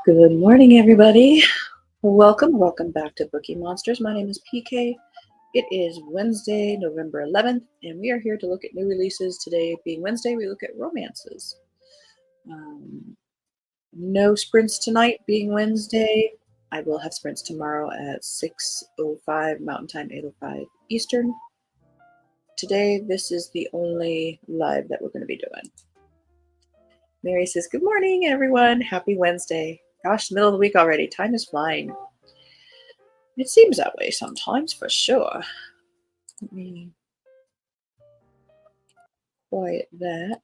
Good morning, everybody. Welcome back to Bookie Monsters. My name is PK. It is Wednesday, November 11th, and we are here to look at new releases. Today being Wednesday, we look at romances. No sprints tonight, being Wednesday. I will have sprints tomorrow at 6:05 Mountain Time, 8:05 Eastern. Today, this is the only live that we're going to be doing. Mary says, good morning, everyone. Happy Wednesday. Gosh, middle of the week already. Time is flying. It seems that way sometimes, for sure. Let me quiet that.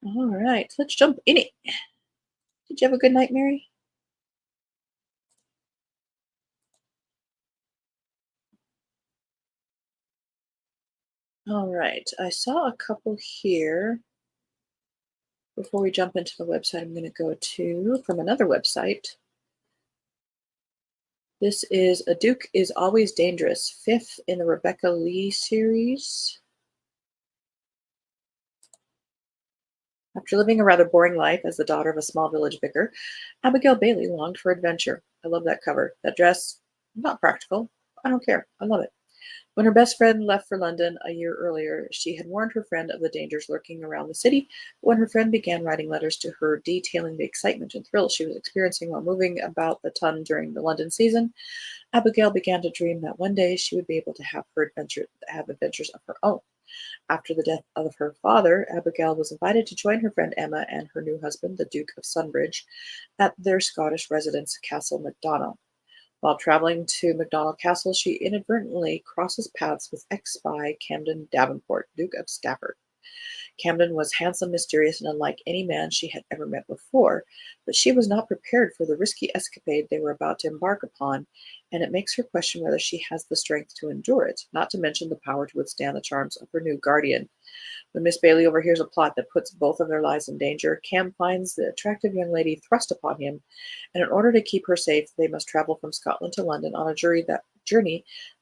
All right, let's jump in it. Did you have a good night, Mary? All right, I saw a couple here. Before we jump into the website, I'm going to go to from another website. This is A Duke is Always Dangerous, 5th in the Rebecca Lee series. After living a rather boring life as the daughter of a small village vicar, Abigail Bailey longed for adventure. I love that cover. That dress, not practical. I don't care. I love it. When her best friend left for London a year earlier, she had warned her friend of the dangers lurking around the city. But when her friend began writing letters to her detailing the excitement and thrill she was experiencing while moving about the ton during the London season, Abigail began to dream that one day she would be able to have adventures of her own. After the death of her father, Abigail was invited to join her friend Emma and her new husband, the Duke of Sunbridge, at their Scottish residence, Castle Macdonald. While traveling to Macdonald Castle, she inadvertently crosses paths with ex-spy Camden Davenport, Duke of Stafford. Camden was handsome, mysterious, and unlike any man she had ever met before, but she was not prepared for the risky escapade they were about to embark upon, and it makes her question whether she has the strength to endure it, not to mention the power to withstand the charms of her new guardian. When Miss Bailey overhears a plot that puts both of their lives in danger, Cam finds the attractive young lady thrust upon him, and in order to keep her safe, they must travel from Scotland to London on a journey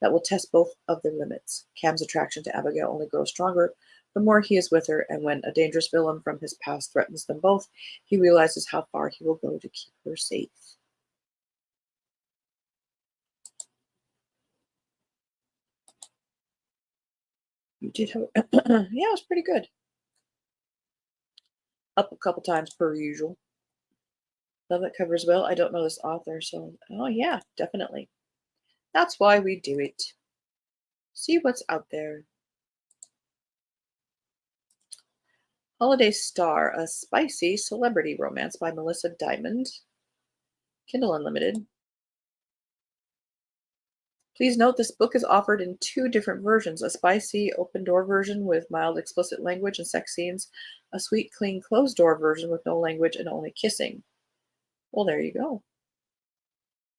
that will test both of their limits. Cam's attraction to Abigail only grows stronger the more he is with her, and when a dangerous villain from his past threatens them both, he realizes how far he will go to keep her safe. You did have, yeah, it was pretty good. Up a couple times per usual. Love that cover as well. I don't know this author, so oh yeah, definitely. That's why we do it. See what's out there. Holiday Star, a spicy celebrity romance by Melissa Diamond. Kindle Unlimited. Please note this book is offered in 2 different versions, a spicy open-door version with mild explicit language and sex scenes, a sweet, clean, closed-door version with no language and only kissing. Well, there you go.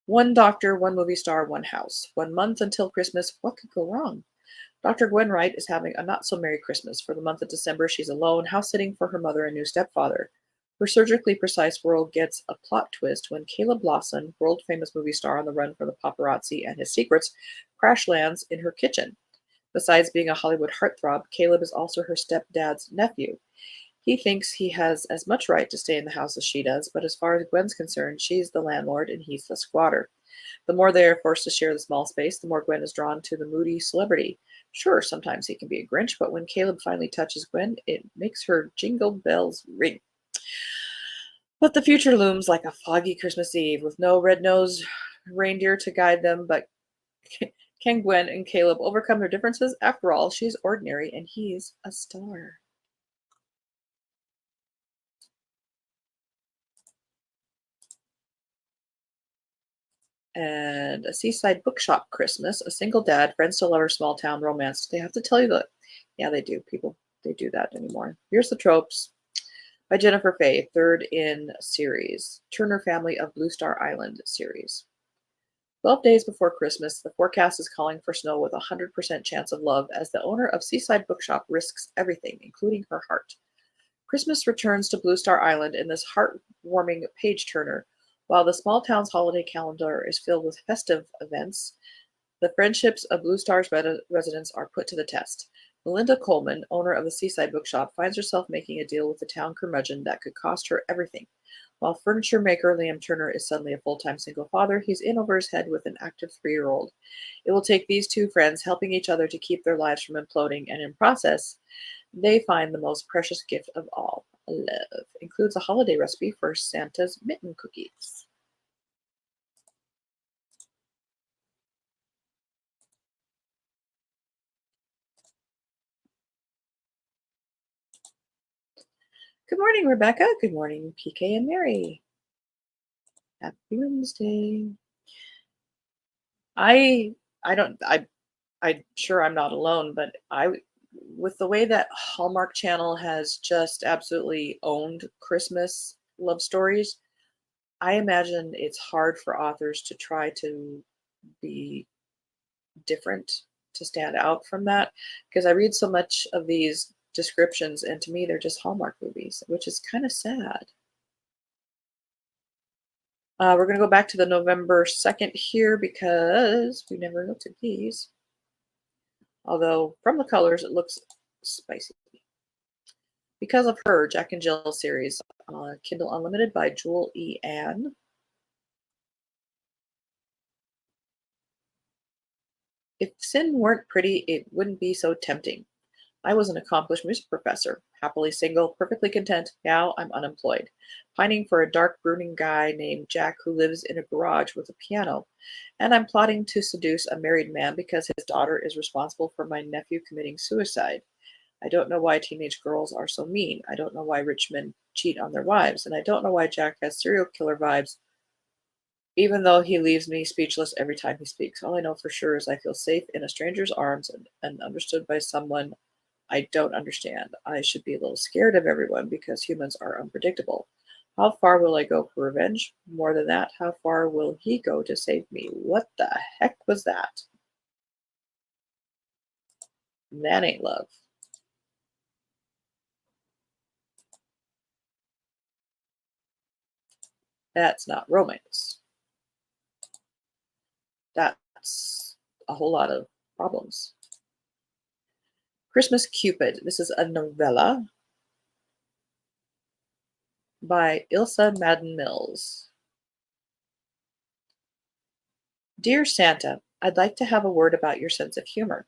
One doctor, one movie star, one house. 1 month until Christmas. What could go wrong? Dr. Gwen Wright is having a not-so-merry Christmas. For the month of December, she's alone, house-sitting for her mother and new stepfather. Her surgically precise world gets a plot twist when Caleb Lawson, world-famous movie star on the run from the paparazzi and his secrets, crash lands in her kitchen. Besides being a Hollywood heartthrob, Caleb is also her stepdad's nephew. He thinks he has as much right to stay in the house as she does, but as far as Gwen's concerned, she's the landlord and he's the squatter. The more they are forced to share the small space, the more Gwen is drawn to the moody celebrity. Sure, sometimes he can be a Grinch, but when Caleb finally touches Gwen, it makes her jingle bells ring. But the future looms like a foggy Christmas Eve with no red-nosed reindeer to guide them, but can Gwen and Caleb overcome their differences? After all, she's ordinary and he's a star. And A Seaside Bookshop Christmas, a single dad, friends to lovers, small town romance. They have to tell you that. Yeah, they do. People, they do that anymore. Here's the Tropes by Jennifer Fay, 3rd in series. Turner Family of Blue Star Island series. 12 days before Christmas, the forecast is calling for snow with a 100% chance of love as the owner of Seaside Bookshop risks everything, including her heart. Christmas returns to Blue Star Island in this heartwarming page-turner. While the small town's holiday calendar is filled with festive events, the friendships of Blue Star's residents are put to the test. Melinda Coleman, owner of the Seaside Bookshop, finds herself making a deal with the town curmudgeon that could cost her everything. While furniture maker Liam Turner is suddenly a full time single father, he's in over his head with an active 3-year old. It will take these two friends helping each other to keep their lives from imploding, and in process, they find the most precious gift of all love. Includes a holiday recipe for Santa's mitten cookies. Good morning, Rebecca. Good morning, PK and Mary. Happy Wednesday. I I don't I'm sure I'm not alone, but with the way that Hallmark Channel has just absolutely owned Christmas love stories, I imagine it's hard for authors to try to be different, to stand out from that, because I read so much of these descriptions, and to me, they're just Hallmark movies, which is kind of sad. We're going to go back to the November 2nd here because we never looked at these. Although from the colors, it looks spicy. Because of Her, Jack and Jill series, Kindle Unlimited by Jewel E. Ann. If sin weren't pretty, it wouldn't be so tempting. I was an accomplished music professor, happily single, perfectly content. Now I'm unemployed, pining for a dark, brooding guy named Jack who lives in a garage with a piano. And I'm plotting to seduce a married man because his daughter is responsible for my nephew committing suicide. I don't know why teenage girls are so mean. I don't know why rich men cheat on their wives. And I don't know why Jack has serial killer vibes, even though he leaves me speechless every time he speaks. All I know for sure is I feel safe in a stranger's arms and understood by someone I don't understand. I should be a little scared of everyone because humans are unpredictable. How far will I go for revenge? More than that, how far will he go to save me? What the heck was that? That ain't love. That's not romance. That's a whole lot of problems. Christmas Cupid. This is a novella by Ilsa Madden Mills. Dear Santa, I'd like to have a word about your sense of humor.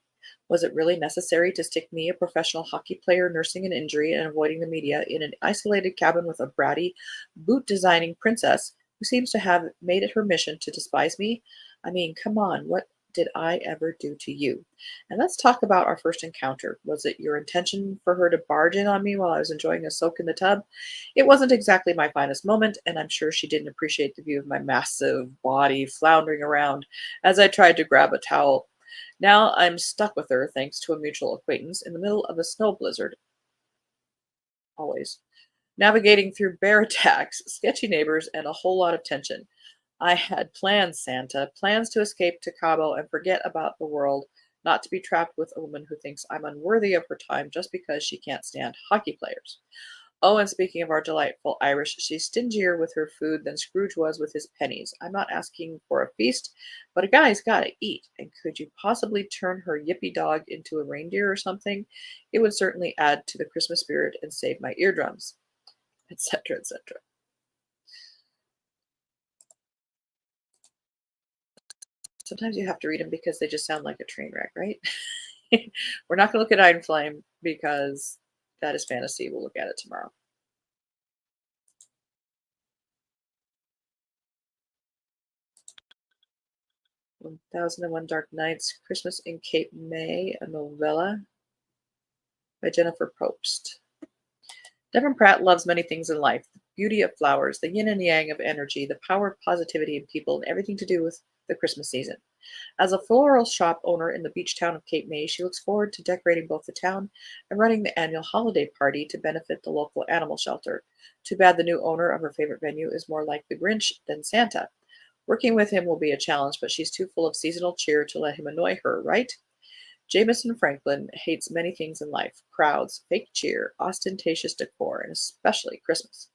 Was it really necessary to stick me, a professional hockey player nursing an injury and avoiding the media, in an isolated cabin with a bratty, boot designing princess who seems to have made it her mission to despise me? I mean, come on, what did I ever do to you? And let's talk about our first encounter. Was it your intention for her to barge in on me while I was enjoying a soak in the tub? It wasn't exactly my finest moment, and I'm sure she didn't appreciate the view of my massive body floundering around as I tried to grab a towel. Now I'm stuck with her, thanks to a mutual acquaintance, in the middle of a snow blizzard, always. Navigating through bear attacks, sketchy neighbors, and a whole lot of tension. I had plans, Santa, plans to escape to Cabo and forget about the world, not to be trapped with a woman who thinks I'm unworthy of her time just because she can't stand hockey players. Oh, and speaking of our delightful Irish, she's stingier with her food than Scrooge was with his pennies. I'm not asking for a feast, but a guy's gotta eat. And could you possibly turn her yippy dog into a reindeer or something? It would certainly add to the Christmas spirit and save my eardrums, etc., etc. Sometimes you have to read them because they just sound like a train wreck, right? We're not going to look at Iron Flame because that is fantasy. We'll look at it tomorrow. 1001 Dark Nights, Christmas in Cape May, a novella by Jennifer Probst. Devin Pratt loves many things in life: the beauty of flowers, the yin and yang of energy, the power of positivity in people, and everything to do with the Christmas season. As a floral shop owner in the beach town of Cape May, she looks forward to decorating both the town and running the annual holiday party to benefit the local animal shelter. Too bad the new owner of her favorite venue is more like the Grinch than Santa. Working with him will be a challenge, but she's too full of seasonal cheer to let him annoy her, right? Jameson Franklin hates many things in life: crowds, fake cheer, ostentatious decor, and especially Christmas.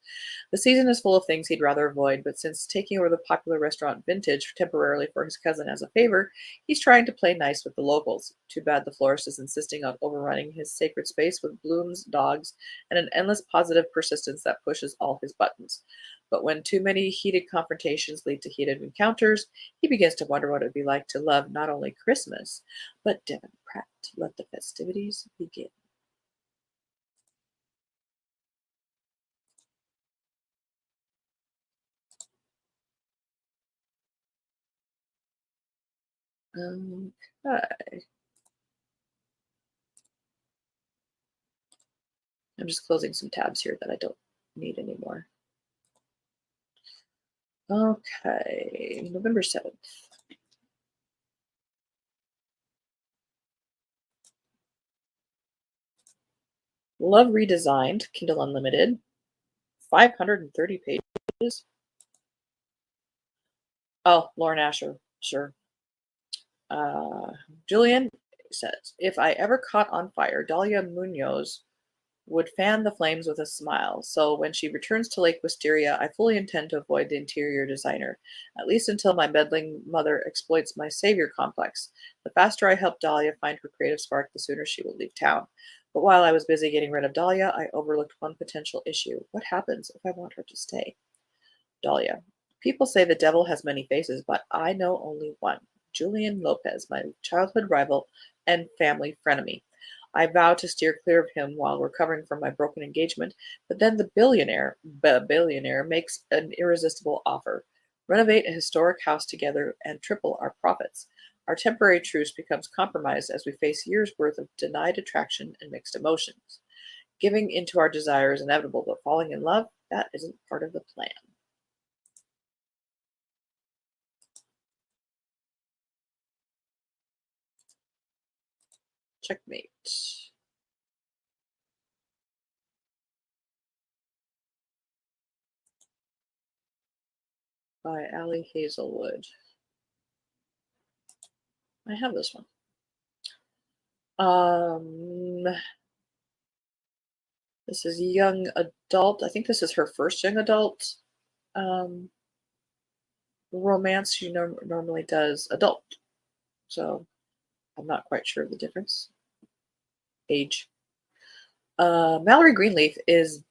The season is full of things he'd rather avoid, but since taking over the popular restaurant Vintage temporarily for his cousin as a favor, he's trying to play nice with the locals. Too bad the florist is insisting on overrunning his sacred space with blooms, dogs, and an endless positive persistence that pushes all his buttons. But when too many heated confrontations lead to heated encounters, he begins to wonder what it would be like to love not only Christmas, but Devon Pratt. Let the festivities begin. Okay. I'm just closing some tabs here that I don't need anymore. Okay, November 7th. Love Redesigned, Kindle Unlimited, 530 pages. Oh, Lauren Asher, sure. Uh, Julian says, if I ever caught on fire, Dahlia Munoz would fan the flames with a smile. So when she returns to Lake Wisteria, I fully intend to avoid the interior designer, at least until my meddling mother exploits my savior complex. The faster I help Dahlia find her creative spark, the sooner she will leave town. But while I was busy getting rid of Dahlia, I overlooked one potential issue. What happens if I want her to stay? Dahlia. People say the devil has many faces, but I know only one. Julian Lopez, my childhood rival and family frenemy. I vow to steer clear of him while recovering from my broken engagement, but then the billionaire makes an irresistible offer. Renovate a historic house together and triple our profits. Our temporary truce becomes compromised as we face years' worth of denied attraction and mixed emotions. Giving into our desire is inevitable, but falling in love, that isn't part of the plan. Checkmate by Allie Hazelwood. I have this one. Um, this is young adult. I think this is her first young adult um, romance. She normally does adult, so I'm not quite sure of the difference. Age. Mallory Greenleaf is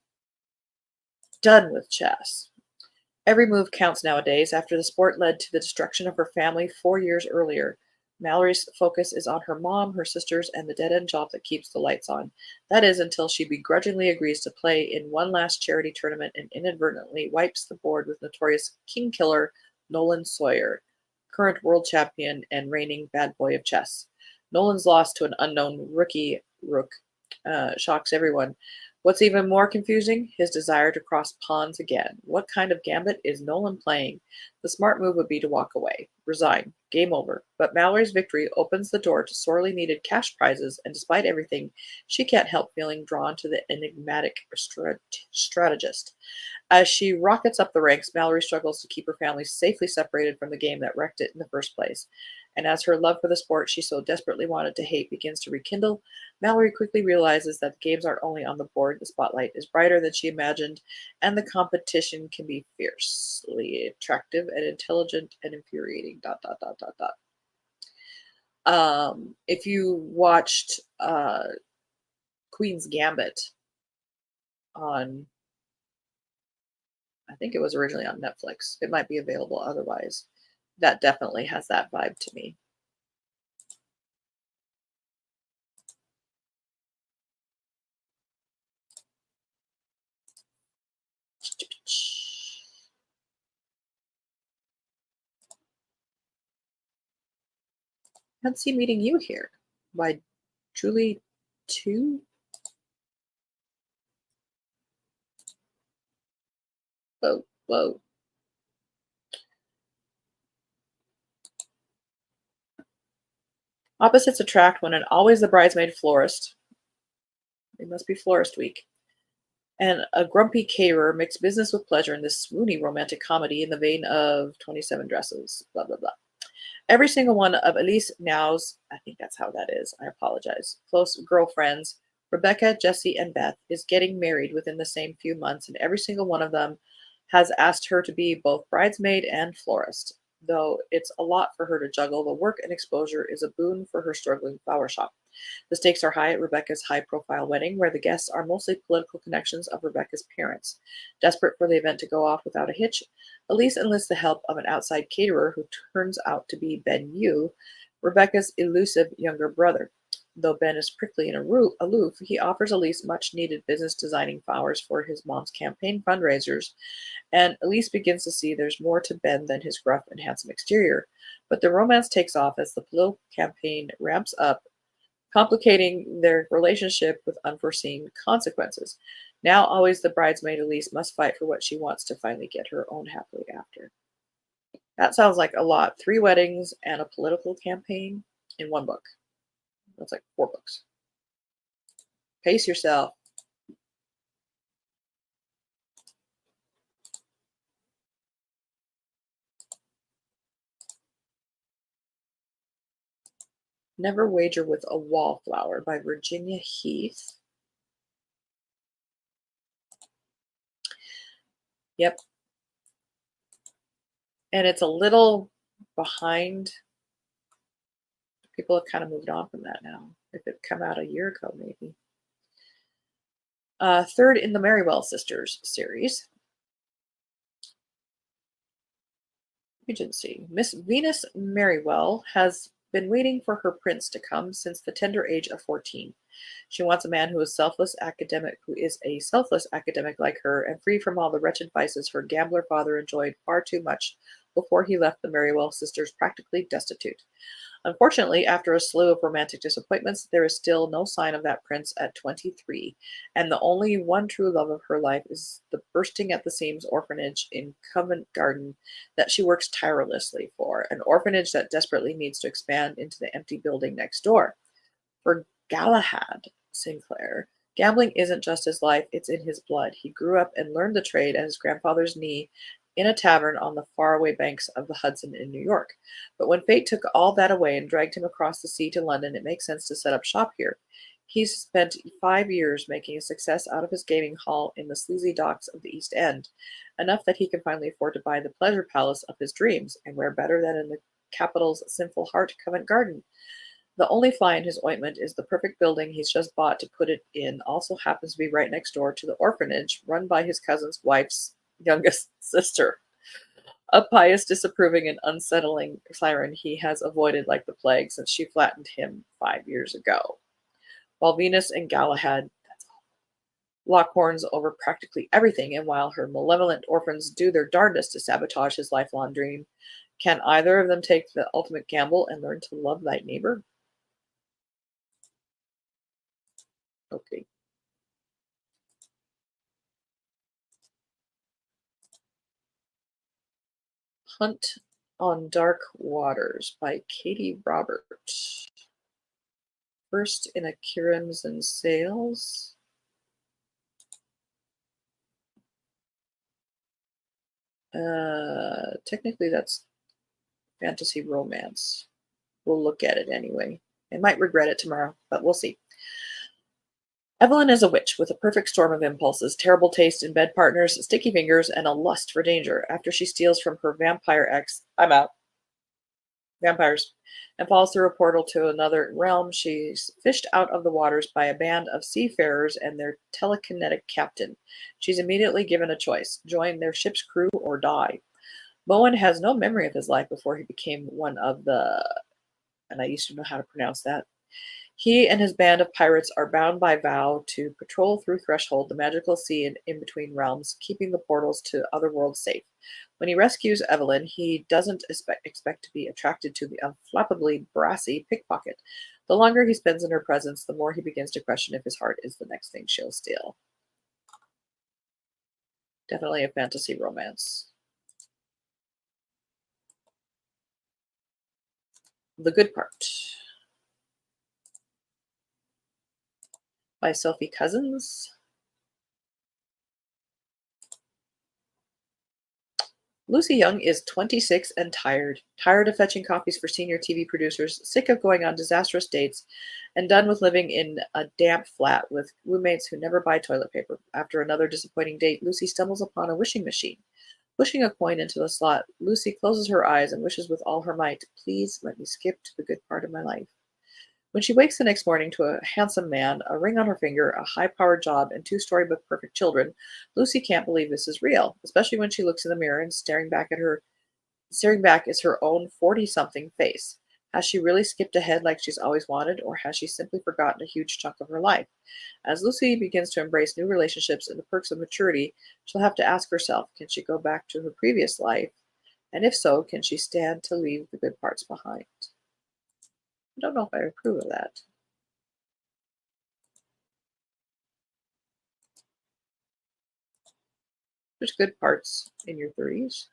done with chess. Every move counts nowadays. After the sport led to the destruction of her family 4 years earlier, Mallory's focus is on her mom, her sisters, and the dead end job that keeps the lights on. That is until she begrudgingly agrees to play in one last charity tournament and inadvertently wipes the board with notorious king killer Nolan Sawyer, current world champion and reigning bad boy of chess. Nolan's loss to an unknown rookie rook shocks everyone. What's even more confusing? His desire to cross pawns again. What kind of gambit is Nolan playing? The smart move would be to walk away, resign, game over. But Mallory's victory opens the door to sorely needed cash prizes, and despite everything, she can't help feeling drawn to the enigmatic strategist. As she rockets up the ranks, Mallory struggles to keep her family safely separated from the game that wrecked it in the first place. And as her love for the sport she so desperately wanted to hate begins to rekindle, Mallory quickly realizes that the games aren't only on the board, the spotlight is brighter than she imagined, and the competition can be fiercely attractive and intelligent and infuriating. Dot dot dot dot dot. If you watched Queen's Gambit on, I think it was originally on Netflix. It might be available otherwise. That definitely has that vibe to me. Fancy meeting you here by Julie Two. Whoa, whoa. Opposites attract when an always the bridesmaid florist, it must be florist week, and a grumpy caterer mix business with pleasure in this swoony romantic comedy in the vein of 27 Dresses, blah, blah, blah. Every single one of Elise Now's, I think that's how that is, I apologize, close girlfriends, Rebecca, Jessie, and Beth, is getting married within the same few months, and every single one of them has asked her to be both bridesmaid and florist. Though it's a lot for her to juggle, the work and exposure is a boon for her struggling flower shop. The stakes are high at Rebecca's high profile wedding, where the guests are mostly political connections of Rebecca's parents. Desperate for the event to go off without a hitch, Elise enlists the help of an outside caterer who turns out to be Ben Yu, Rebecca's elusive younger brother. Though Ben is prickly and aloof, he offers Elise much needed business designing flowers for his mom's campaign fundraisers, and Elise begins to see there's more to Ben than his gruff and handsome exterior. But the romance takes off as the political campaign ramps up, complicating their relationship with unforeseen consequences. Now, always the bridesmaid, Elise must fight for what she wants to finally get her own happily after. That sounds like a lot. 3 weddings and a political campaign in one book. That's like 4 books. Pace yourself. Never Wager with a Wallflower by Virginia Heath. Yep. And it's a little behind. People have kind of moved on from that now. If it come out a year ago, maybe. Third in the Merriwell Sisters series. Regency. Miss Venus Merriwell has been waiting for her prince to come since the tender age of 14. She wants a man who is a selfless academic like her, and free from all the wretched vices her gambler father enjoyed far too much before he left the Merriwell sisters practically destitute. Unfortunately, after a slew of romantic disappointments, there is still no sign of that prince at 23, and the only one true love of her life is the bursting at the seams orphanage in Covent Garden that she works tirelessly for, an orphanage that desperately needs to expand into the empty building next door. For Galahad Sinclair, gambling isn't just his life, it's in his blood. He grew up and learned the trade at his grandfather's knee in a tavern on the faraway banks of the Hudson in New York. But when fate took all that away and dragged him across the sea to London, it makes sense to set up shop here. He's spent 5 years making a success out of his gaming hall in the sleazy docks of the East End, enough that he can finally afford to buy the pleasure palace of his dreams, and where better than in the capital's sinful heart, Covent Garden. The only fly in his ointment is the perfect building he's just bought to put it in also happens to be right next door to the orphanage run by his cousin's wife's youngest sister. A pious, disapproving, and unsettling siren he has avoided like the plague since she flattened him 5 years ago. While Venus and Galahad lock horns over practically everything, and while her malevolent orphans do their darndest to sabotage his lifelong dream, can either of them take the ultimate gamble and learn to love thy neighbor? Okay. Hunt on Dark Waters by Katie Robert. First in a Crimson Sales. Technically, that's fantasy romance. We'll look at it anyway. I might regret it tomorrow, but we'll see. Evelyn is a witch with a perfect storm of impulses, terrible taste in bed partners, sticky fingers, and a lust for danger. After she steals from her vampire ex, I'm out. Vampires, and falls through a portal to another realm, she's fished out of the waters by a band of seafarers and their telekinetic captain. She's immediately given a choice: join their ship's crew or die. Bowen has no memory of his life before he became one of the, and I used to know how to pronounce that. He and his band of pirates are bound by vow to patrol through Threshold, the magical sea in between realms, keeping the portals to other worlds safe. When he rescues Evelyn, he doesn't expect to be attracted to the unflappably brassy pickpocket. The longer he spends in her presence, the more he begins to question if his heart is the next thing she'll steal. Definitely a fantasy romance. The Good Part by Sophie Cousins. Lucy Young is 26 and tired. Tired of fetching copies for senior TV producers, sick of going on disastrous dates, and done with living in a damp flat with roommates who never buy toilet paper. After another disappointing date, Lucy stumbles upon a wishing machine. Pushing a coin into the slot, Lucy closes her eyes and wishes with all her might, "Please let me skip to the good part of my life." When she wakes the next morning to a handsome man, a ring on her finger, a high powered job, and two storybook perfect children, Lucy can't believe this is real, especially when she looks in the mirror and staring back is her own 40 something face. Has she really skipped ahead like she's always wanted, or has she simply forgotten a huge chunk of her life? As Lucy begins to embrace new relationships and the perks of maturity, she'll have to ask herself, can she go back to her previous life? And if so, can she stand to leave the good parts behind? I don't know if I approve of that. There's good parts in your 30s.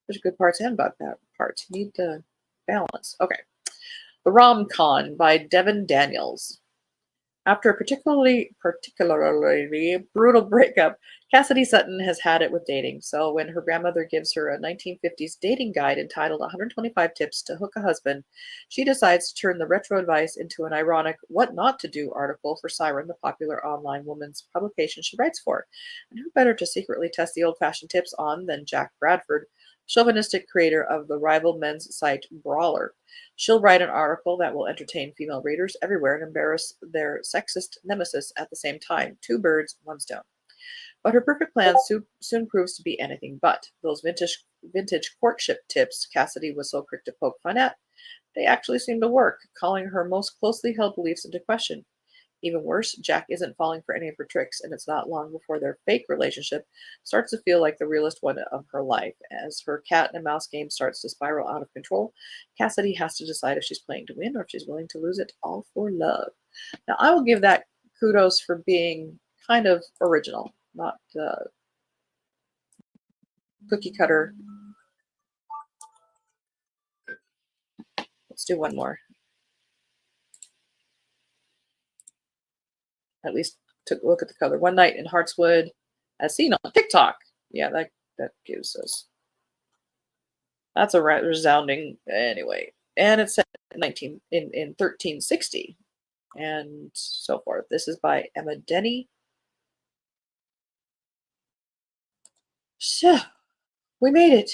There's good parts and bad parts. You need to balance. Okay. The Rom-Con by Devin Daniels. After a particularly brutal breakup, Cassidy Sutton has had it with dating. So when her grandmother gives her a 1950s dating guide entitled 125 Tips to Hook a Husband, she decides to turn the retro advice into an ironic what not to do article for Siren, the popular online woman's publication she writes for. And who better to secretly test the old-fashioned tips on than Jack Bradford, chauvinistic creator of the rival men's site Brawler. She'll write an article that will entertain female readers everywhere and embarrass their sexist nemesis at the same time. Two birds, one stone. But her perfect plan soon proves to be anything but. Those vintage courtship tips Cassidy was so quick to poke fun at, they actually seem to work, calling her most closely held beliefs into question. Even worse, Jack isn't falling for any of her tricks, and it's not long before their fake relationship starts to feel like the realest one of her life. As her cat and mouse game starts to spiral out of control, Cassidy has to decide if she's playing to win or if she's willing to lose it all for love. Now, I will give that kudos for being kind of original, not cookie cutter. Let's do one more. At least took a look at the color. One Night in Hartswood, as seen on TikTok. Yeah, that gives us. That's a resounding anyway. And it's set in 1360 and so forth. This is by Emma Denny. So we made it.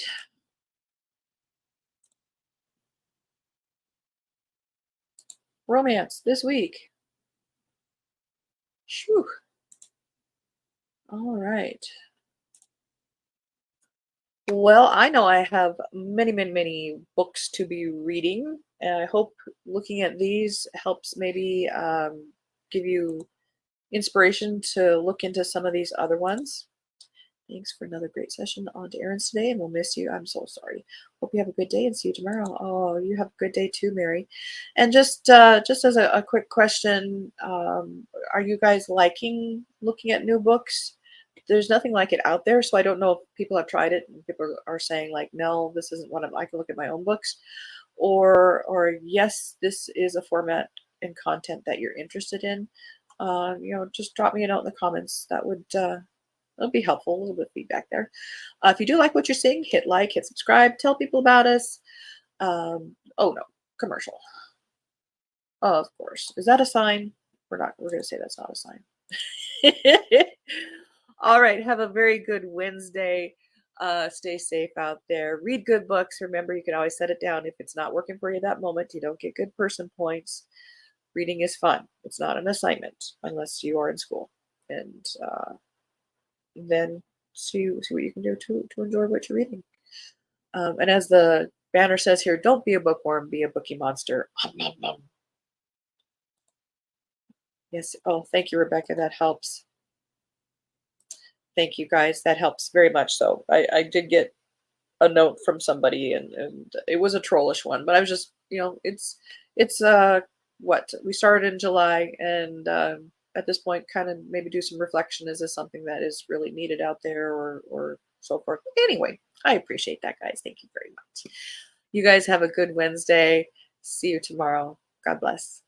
Romance this week. Phew. All right. Well, I know I have many, many, many books to be reading, and I hope looking at these helps maybe give you inspiration to look into some of these other ones. Thanks for another great session on to errands today, and we'll miss you. I'm so sorry. Hope you have a good day and see you tomorrow. Oh, you have a good day too, Mary. And just as a quick question, are you guys liking looking at new books? There's nothing like it out there, so I don't know if people have tried it and people are saying like, no, this isn't what I can look at my own books, or yes, this is a format and content that you're interested in. Just drop me a note in the comments. That would it'll be helpful, a little bit of feedback there. If you do like what you're seeing, hit like, hit subscribe, tell people about us. Oh no, commercial. Oh, of course. Is that a sign? We're gonna say that's not a sign. All right, have a very good Wednesday. Stay safe out there. Read good books. Remember, you can always set it down. If it's not working for you that moment, you don't get good person points. Reading is fun. It's not an assignment unless you are in school. And then see what you can do to enjoy what you're reading. And as the banner says here, don't be a bookworm, be a bookie monster. Yes. Oh, thank you, Rebecca. That helps. Thank you, guys. That helps very much. So I did get a note from somebody, and it was a trollish one, but I was just, it's what we started in July, and at this point, kind of maybe do some reflection. Is this something that is really needed out there, or so forth? Anyway, I appreciate that, guys. Thank you very much. You guys have a good Wednesday. See you tomorrow. God bless.